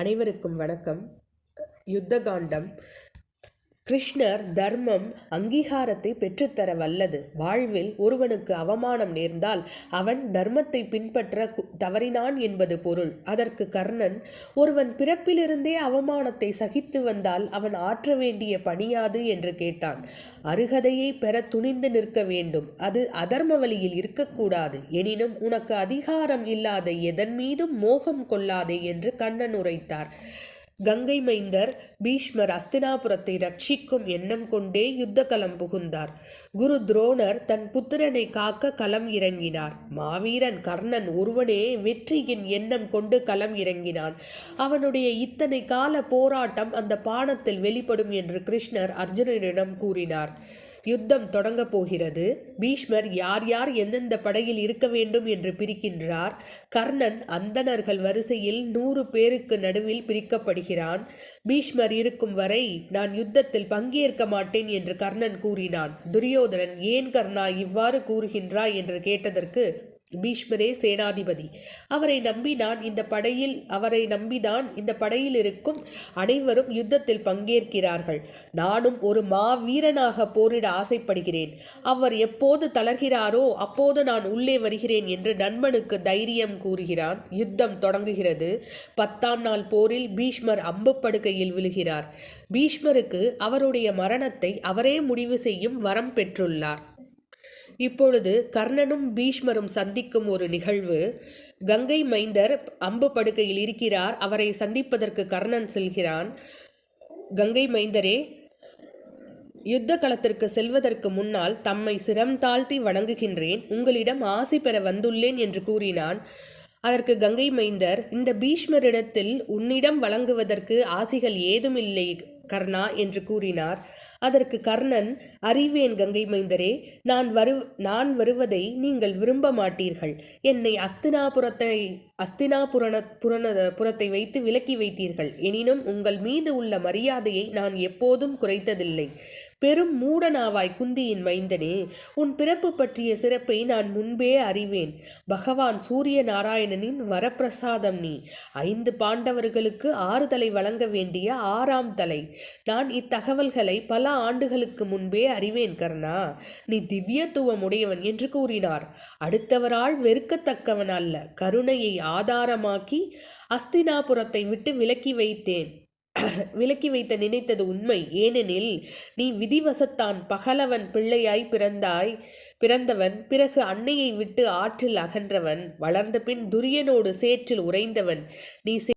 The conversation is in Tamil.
அனைவருக்கும் வணக்கம். யுத்தகாண்டம். கிருஷ்ணர் தர்மம் அங்கீகாரத்தை பெற்றுத்தர வல்லது. வாழ்வில் ஒருவனுக்கு அவமானம் நேர்ந்தால் அவன் தர்மத்தை பின்பற்ற தவறினான் என்பது பொருள். அதற்கு கர்ணன், ஒருவன் பிறப்பிலிருந்தே அவமானத்தை சகித்து வந்தால் அவன் ஆற்ற வேண்டிய பணியாது என்று கேட்டான். அருகதையை பெற துணிந்து நிற்க வேண்டும். அது அதர்ம வழியில் இருக்கக்கூடாது. எனினும் உனக்கு அதிகாரம் இல்லாத எதன் மீதும் மோகம் கொள்ளாதே என்று கண்ணன் உரைத்தார். கங்கை மைந்தர் பீஷ்மர் அஸ்தினாபுரத்தை ரட்சிக்கும் எண்ணம் கொண்டே யுத்த களம் புகுந்தார். குரு துரோணர் தன் புத்திரனை காக்க களம் இறங்கினார். மாவீரன் கர்ணன் ஒருவனே வெற்றியின் எண்ணம் கொண்டு களம் இறங்கினான். அவனுடைய இத்தனை கால போராட்டம் அந்த பானத்தில் வெளிப்படும் என்று கிருஷ்ணர் அர்ஜுனனிடம் கூறினார். யுத்தம் தொடங்க போகிறது. பீஷ்மர் யார் யார் எந்தெந்த படையில் இருக்க வேண்டும் என்று பிரிக்கின்றார். கர்ணன் அந்தணர்கள் வரிசையில் 100 பேருக்கு நடுவில் பிரிக்கப்படுகிறான். பீஷ்மர் இருக்கும் வரை நான் யுத்தத்தில் பங்கேற்க மாட்டேன் என்று கர்ணன் கூறினான். துரியோதனன், ஏன் கர்ணா இவ்வாறு கூறுகின்றாய் என்று கேட்டதற்கு, பீஷ்மரே சேனாதிபதி. அவரை நம்பிதான் இந்த படையில் இருக்கும் அனைவரும் யுத்தத்தில் பங்கேற்கிறார்கள். நானும் ஒரு மாவீரனாக போரிட ஆசைப்படுகிறேன். அவர் எப்போது தளர்கிறாரோ அப்போது நான் உள்ளே வருகிறேன் என்று நண்பனுக்கு தைரியம் கூறுகிறான். யுத்தம் தொடங்குகிறது. 10ஆம் நாள் போரில் பீஷ்மர் அம்பு படுக்கையில் விழுகிறார். பீஷ்மருக்கு அவருடைய மரணத்தை அவரே முடிவு செய்யும் வரம் பெற்றுள்ளார். இப்பொழுது கர்ணனும் பீஷ்மரும் சந்திக்கும் ஒரு நிகழ்வு. கங்கை மைந்தர் அம்பு படுக்கையில் இருக்கிறார். அவரை சந்திப்பதற்கு கர்ணன் செல்கிறான். கங்கை மைந்தரே, யுத்த களத்திற்கு செல்வதற்கு முன்னால் தம்மை சிரம் தாழ்த்தி வணங்குகின்றேன். உங்களிடம் ஆசி பெற வந்துள்ளேன் என்று கூறினான். அதற்கு கங்கை மைந்தர், இந்த பீஷ்மரிடத்தில் உன்னிடம் வழங்குவதற்கு ஆசிகள் ஏதுமில்லை கர்ணா என்று கூறினார். அதற்கு கர்ணன், அறிவேன் கங்கை மைந்தரே, நான் வருவதை நீங்கள் விரும்ப மாட்டீர்கள். என்னை புறத்தை வைத்து விலக்கி வைத்தீர்கள். எனினும் உங்கள் மீது உள்ள மரியாதையை நான் எப்போதும் குறைத்ததில்லை. பெரும் மூடனாவாய் குந்தியின் மைந்தனே, உன் பிறப்பு பற்றிய சிறப்பை நான் முன்பே அறிவேன். பகவான் சூரிய நாராயணனின் வரப்பிரசாதம் நீ. 5 பாண்டவர்களுக்கு 6 தலை வழங்க வேண்டிய 6ஆம் தலை. நான் இத்தகவல்களை பல ஆண்டுகளுக்கு முன்பே அறிவேன் கர்ணா. நீ திவ்யத்துவம் உடையவன் என்று கூறினார். அடுத்தவரால் வெறுக்கத்தக்கவன் அல்ல. கருணையை ஆதாரமாக்கி அஸ்தினாபுரத்தை விட்டு விலக்கி வைத்த நினைத்தது உண்மை. ஏனெனில் நீ விதிவசத்தான் பகலவன் பிள்ளையாய் பிறந்தவன். பிறகு அன்னையை விட்டு ஆற்றில் அகன்றவன். வளர்ந்த பின் துரியனோடு சேற்றில் உறைந்தவன். நீ